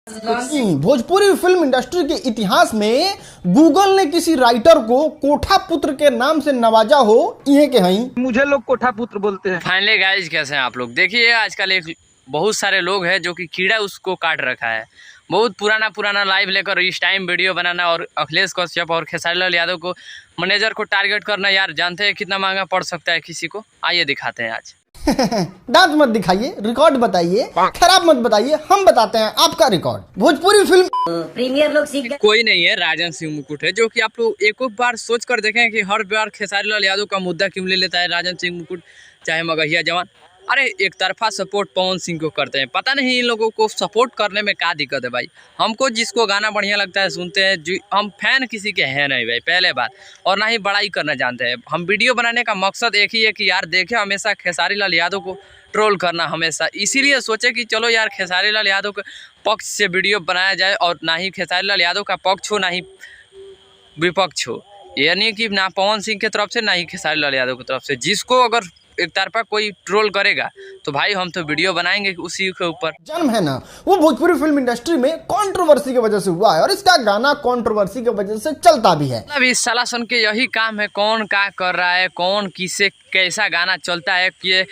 Bhojpuri film industry के इतिहास में गूगल ने किसी राइटर को कोठा पुत्र के नाम से नवाजा हो, ये के हैं मुझे लोग कोठा पुत्र बोलते हैं। फाइनली गाइज, कैसे हैं आप लोग? देखिए आजकल एक बहुत सारे लोग हैं जो कि कीड़ा उसको काट रखा है। बहुत पुराना लाइव लेकर इस टाइम वीडियो बनाना और अखिलेश कश्यप और खेसारी लाल यादव को मैनेजर को टारगेट करना, यार जानते हैं कितना महंगा पड़ सकता है किसी को? आइए दिखाते हैं आज। दांत मत दिखाइए, रिकॉर्ड बताइए, खराब मत बताइए, हम बताते हैं आपका रिकॉर्ड। भोजपुरी फिल्म प्रीमियर लोग सीख गए। कोई नहीं है, राजन सिंह मुकुट है, जो कि आप लोग एक बार सोच कर देखें कि हर बार खेसारी लाल यादव का मुद्दा क्यों ले लेता है राजन सिंह मुकुट, चाहे मगहिया जवान। अरे एक तरफा सपोर्ट पवन सिंह को करते हैं, पता नहीं इन लोगों को सपोर्ट करने में क्या दिक्कत है भाई। हमको जिसको गाना बढ़िया लगता है सुनते हैं, जो हम फैन किसी के हैं नहीं भाई, पहले बात, और ना ही बड़ाई करना जानते हैं। हम वीडियो बनाने का मकसद एक ही है कि यार देखे हमेशा खेसारी लाल यादव को ट्रोल करना हमेशा, इसीलिए सोचे कि चलो यार खेसारी लाल यादव के पक्ष से वीडियो बनाया जाए, और ना ही खेसारी लाल यादव का पक्ष हो ना ही विपक्ष हो, यानी कि ना पवन सिंह की तरफ से ना ही खेसारी लाल यादव की तरफ से। जिसको अगर एक तरफा कोई ट्रोल करेगा तो भाई हम तो वीडियो बनाएंगे उसी के ऊपर। जन्म है ना, वो भोजपुरी फिल्म इंडस्ट्री में कंट्रोवर्सी की वजह से हुआ है और इसका गाना कंट्रोवर्सी की वजह से चलता भी है। अब इस साला सुन के यही काम है, कौन क्या कर रहा है, कौन किसे कैसा गाना चलता है, कि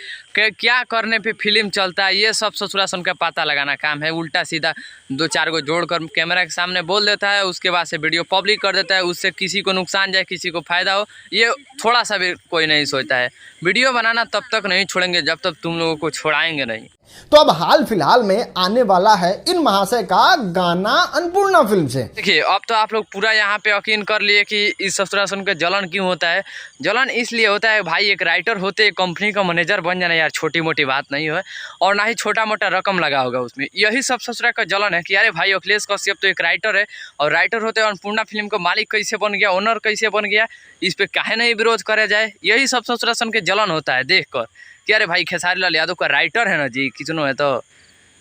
क्या करने पे फिल्म चलता है, ये सब ससुरा सुन के पता लगाना काम है। उल्टा सीधा दो चार को जोड़कर कैमरा के सामने बोल देता है, उसके बाद से वीडियो पब्लिक कर देता है, उससे किसी को नुकसान जाए किसी को फायदा हो, ये थोड़ा सा भी कोई नहीं सोचता है। वीडियो बनाना तब तक नहीं छोड़ेंगे जब तक तुम लोगों को छोड़ाएंगे नहीं। तो अब हाल फिलहाल में आने वाला है इन महाशय का गाना अन्नपूर्णा फिल्म से। देखिए अब तो आप लोग पूरा यहाँ पे यकीन कर लिए कि इस ससुरा सुन के जलन क्यों होता है। जलन इसलिए होता है भाई, एक राइटर होते कंपनी का मैनेजर बन जाना यार छोटी मोटी बात नहीं है, और ना ही छोटा मोटा रकम लगा होगा उसमें। यही सब ससुरा का जलन है कि अरे भाई अखिलेश कश्यप तो एक राइटर है, और राइटर होते अन्नपूर्णा फिल्म का मालिक कैसे बन गया, ओनर कैसे बन गया, इस पर काहे नहीं विरोध करे जाए। यही सब ससुरा सुन के जलन होता है देख कर कि अरे भाई खेसारी लाल यादव का राइटर है ना जी, कितनों है, तो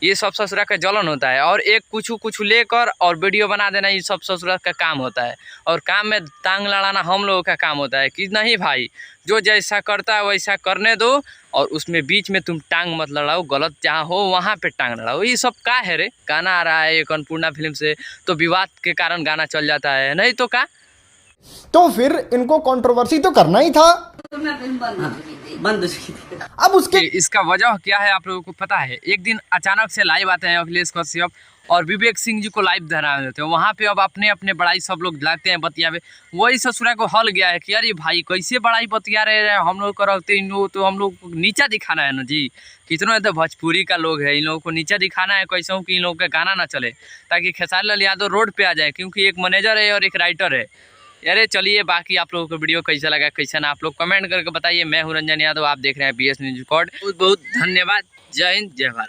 ये सब ससुरा का जलन होता है। और एक कुछ लेकर और वीडियो बना देना, ये सब ससुरा का काम होता है, और काम में टांग लड़ाना हम लोगों का काम होता है कि नहीं भाई, जो जैसा करता है वैसा करने दो, और उसमें बीच में तुम टांग मत लड़ाओ, गलत जहाँ हो वहाँ पे टांग लड़ाओ। ये सब का है रे, गाना आ रहा है एक अन्नपूर्णा फिल्म से, तो विवाद के कारण गाना चल जाता है, नहीं तो का। तो फिर इनको कंट्रोवर्सी तो करना ही था, बंद। अब उसके इसका वजह क्या है आप लोगों को पता है? एक दिन अचानक से लाइव आते हैं अखिलेश कश्यप और विवेक सिंह जी को लाइव धरा देते हैं, वहाँ पे अब अपने अपने बड़ाई सब लोग लगते हैं बतियावे। वही ससुरा को हल गया है कि अरे भाई कैसे बड़ाई बतिया रहे हैं, हम लोग को रखते इन लोग, तो हम लोग को नीचा दिखाना है ना जी। कितनों तो भोजपुरी का लोग है, इन लोगों को नीचा दिखाना है कैसे हो कि इन लोगों का गाना ना चले, ताकि खेसारी लाल यादव रोड पे आ जाए, क्योंकि एक मैनेजर है और एक राइटर है। अरे चलिए, बाकी आप लोगों को वीडियो कैसा लगा कैसा ना, आप लोग कमेंट करके बताइए। मैं हूं रंजन यादव, आप देख रहे हैं BS न्यूज़ रिकॉर्ड। बहुत बहुत धन्यवाद। जय हिंद, जय भारत।